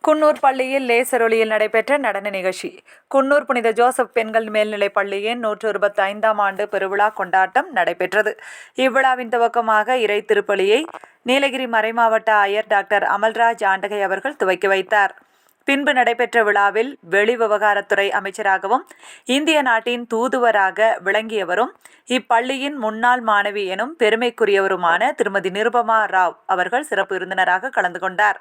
குன்னூர் பள்ளியில் லேசர் ஒளியில் நடைபெற்ற நடன நிகழ்ச்சி. குன்னூர் புனித ஜோசப் பெண்கள் மேல்நிலைப் பள்ளியின் 125ஆம் ஆண்டு பெருவிழா கொண்டாட்டம் நடைபெற்றது. இவ்விழாவின் துவக்கமாக இறை திருப்பலியை நீலகிரி மறைமாவட்ட ஆயர் டாக்டர் அமல்ராஜ் ஆண்டகை அவர்கள் துவக்கி வைத்தார். பின்பு நடைபெற்ற விழாவில் வெளிவிவகாரத்துறை அமைச்சராகவும் இந்திய நாட்டின் தூதுவராக விளங்கியவரும் இப்பள்ளியின் முன்னாள் மாணவி எனும் பெருமைக்குரியவருமான திருமதி நிருபமா ராவ் அவர்கள் சிறப்பு விருந்தினராக கலந்து கொண்டார்.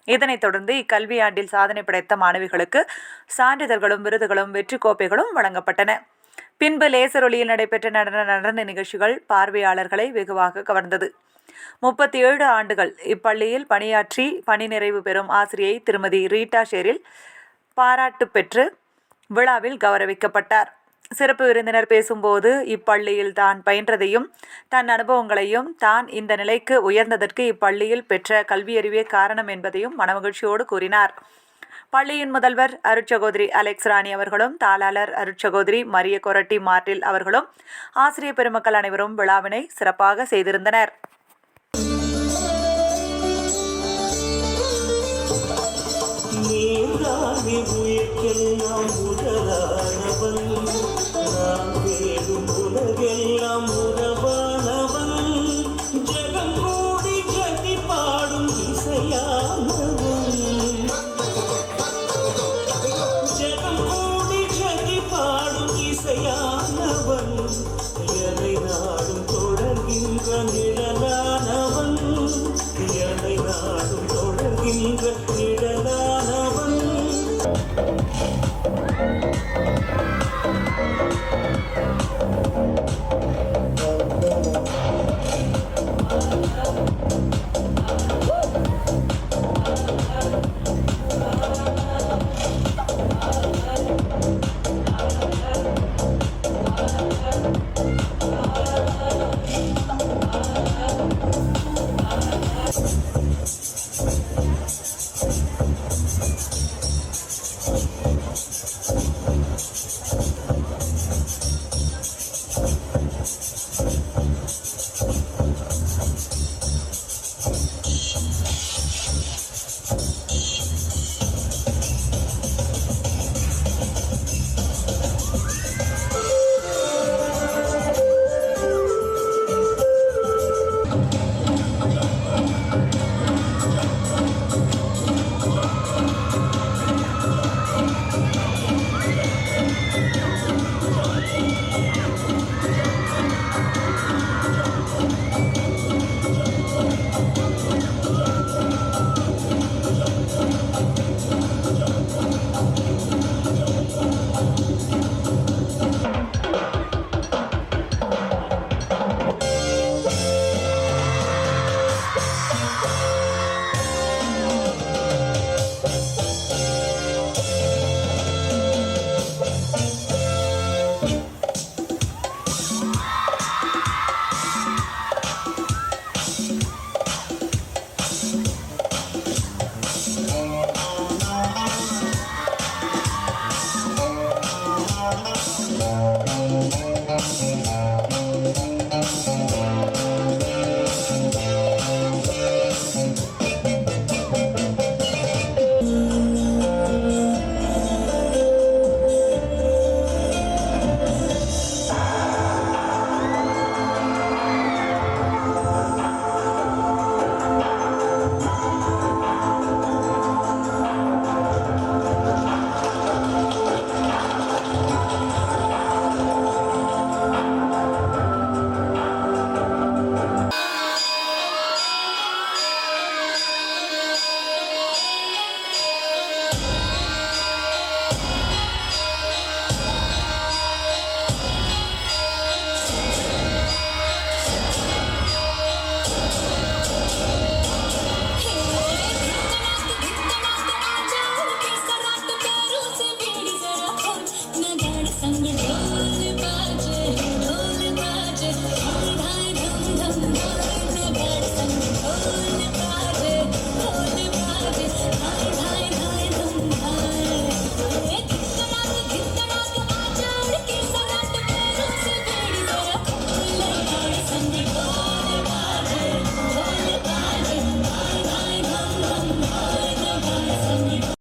இதனைத் தொடர்ந்து இக்கல்வியாண்டில் சாதனை படைத்த மாணவிகளுக்கு சான்றிதழ்களும் விருதுகளும் வெற்றி கோப்பைகளும் வழங்கப்பட்டன. பின்பு லேசர் ஒளியில் நடைபெற்ற நடன நிகழ்ச்சிகள் பார்வையாளர்களை வெகுவாக கவர்ந்தது. 37 ஆண்டுகள் இப்பள்ளியில் பணியாற்றி பணி நிறைவு பெறும் ஆசிரியை திருமதி ரீட்டா ஷெரில் பாராட்டு பெற்று விழாவில் கௌரவிக்கப்பட்டார். சிறப்பு விருந்தினர் பேசும்போது இப்பள்ளியில் தான் பயின்றதையும் தன் அனுபவங்களையும் தான் இந்த நிலைக்கு உயர்ந்ததற்கு இப்பள்ளியில் பெற்ற கல்வியறிவே காரணம் என்பதையும் மனமகிழ்ச்சியோடு கூறினார். பள்ளியின் முதல்வர் அருட்சகோதரி அலெக்ஸ் ராணி அவர்களும் தாளாளர் அருட்சகோதரி மரிய கொரட்டி மார்டில் அவர்களும் ஆசிரியர் பெருமக்கள் அனைவரும் விழாவினை சிறப்பாக செய்திருந்தனர். உலகெல்லாம் உறவான